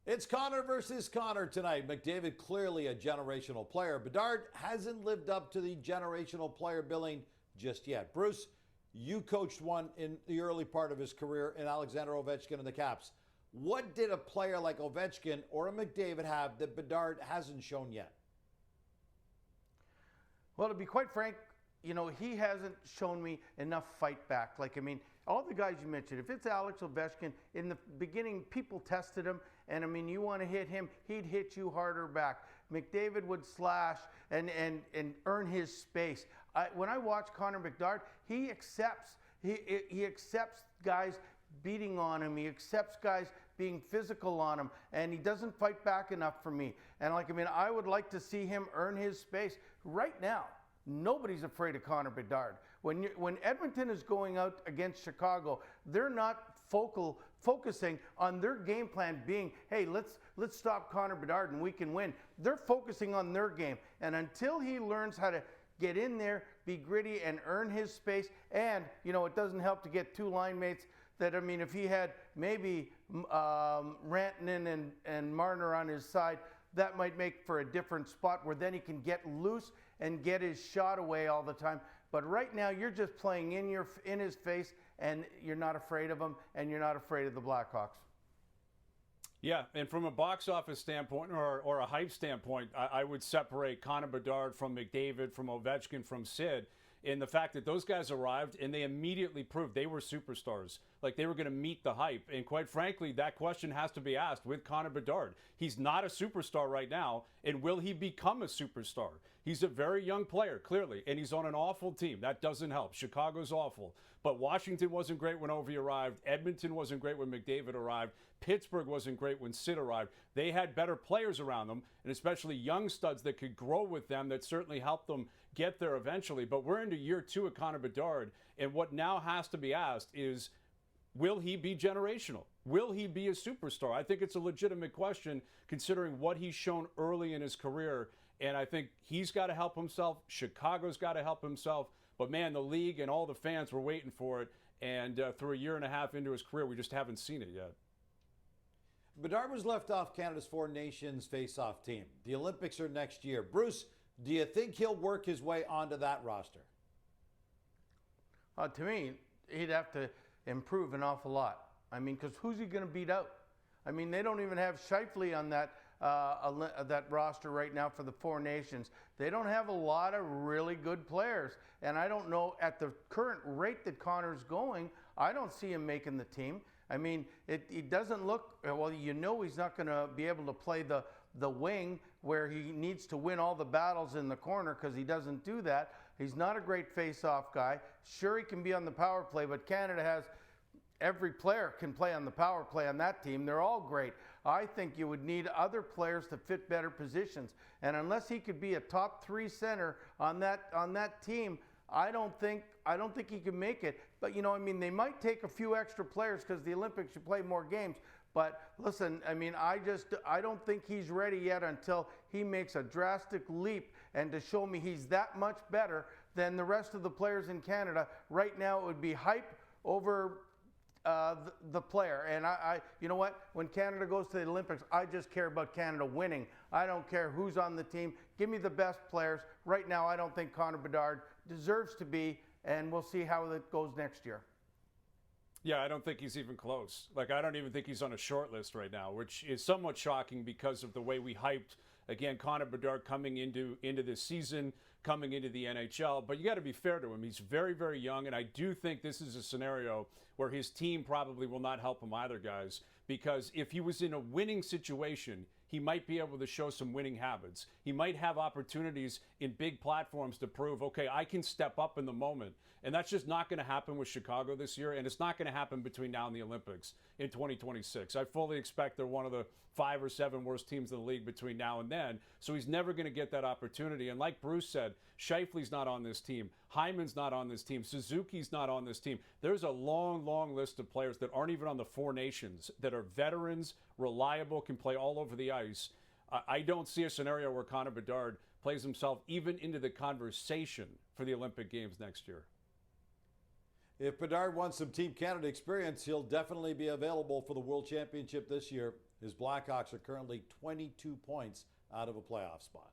It's Connor versus Connor tonight. McDavid clearly a generational player. Bedard hasn't lived up to the generational player billing just yet. Bruce, you coached one in the early part of his career in Alexander Ovechkin and the Caps. What did a player like Ovechkin or a McDavid have that Bedard hasn't shown yet? Well, to be quite frank, he hasn't shown me enough fight back. All the guys you mentioned, if it's Alex Ovechkin, in the beginning, people tested him, and you want to hit him, he'd hit you harder back. McDavid would slash and earn his space. When I watch Connor Bedard, he accepts guys beating on him. He accepts guys being physical on him, and he doesn't fight back enough for me. And I would like to see him earn his space right now. Nobody's afraid of Connor Bedard. When Edmonton is going out against Chicago, they're not focusing on their game plan being, hey, let's stop Connor Bedard and we can win. They're focusing on their game. And until he learns how to get in there, be gritty, and earn his space, and, it doesn't help to get two line mates that, if he had maybe Rantanen and Marner on his side, that might make for a different spot where then he can get loose and get his shot away all the time. But right now, you're just playing in his face, and you're not afraid of him, and you're not afraid of the Blackhawks. Yeah, and from a box office standpoint or a hype standpoint, I would separate Connor Bedard from McDavid, from Ovechkin, from Sid, in the fact that those guys arrived and they immediately proved they were superstars. Like, they were going to meet the hype. And quite frankly, that question has to be asked with Connor Bedard. He's not a superstar right now, and will he become a superstar? He's a very young player, clearly, and he's on an awful team. That doesn't help. Chicago's awful. But Washington wasn't great when Ovi arrived. Edmonton wasn't great when McDavid arrived. Pittsburgh wasn't great when Sid arrived. They had better players around them, and especially young studs that could grow with them that certainly helped them get there eventually. But we're into year 2 of Connor Bedard, and what now has to be asked is, will he be generational? Will he be a superstar? I think it's a legitimate question considering what he's shown early in his career, and I think he's got to help himself. Chicago's got to help himself. But, man, the league and all the fans were waiting for it, and through a year and a half into his career, we just haven't seen it yet. Bedard was left off Canada's Four Nations face-off team. The Olympics are next year. Bruce, do you think he'll work his way onto that roster? To me, he'd have to improve an awful lot. Because who's he going to beat out? They don't even have Scheifele on that roster right now for the Four Nations. They don't have a lot of really good players. And I don't know, at the current rate that Connor's going, I don't see him making the team. It doesn't look, well, he's not going to be able to play the wing where he needs to win all the battles in the corner, because he doesn't do that. He's not a great face-off guy. Sure, he can be on the power play, but Canada has every player can play on the power play on that team. They're all great. I think you would need other players to fit better positions. And unless he could be a top 3 center on that team, I don't think he can make it. But they might take a few extra players because the Olympics should play more games. But listen, I don't think he's ready yet until he makes a drastic leap, and to show me he's that much better than the rest of the players in Canada. Right now, it would be hype over the player. And you know what? When Canada goes to the Olympics, I just care about Canada winning. I don't care who's on the team. Give me the best players. Right now, I don't think Connor Bedard deserves to be, and we'll see how it goes next year. Yeah, I don't think he's even close. I don't even think he's on a short list right now, which is somewhat shocking because of the way we hyped, again, Connor Bedard coming into this season, coming into the NHL. But you got to be fair to him. He's very, very young, and I do think this is a scenario where his team probably will not help him either, guys, because if he was in a winning situation, he might be able to show some winning habits. He might have opportunities in big platforms to prove, okay, I can step up in the moment. And that's just not going to happen with Chicago this year, and it's not going to happen between now and the Olympics in 2026. I fully expect they're one of the 5 or 7 worst teams in the league between now and then, so he's never going to get that opportunity. And like Bruce said, Scheifele's not on this team. Hyman's not on this team. Suzuki's not on this team. There's a long, long list of players that aren't even on the Four Nations, that are veterans, reliable, can play all over the ice. I don't see a scenario where Connor Bedard plays himself even into the conversation for the Olympic Games next year. If Bedard wants some Team Canada experience, he'll definitely be available for the World Championship this year. His Blackhawks are currently 22 points out of a playoff spot.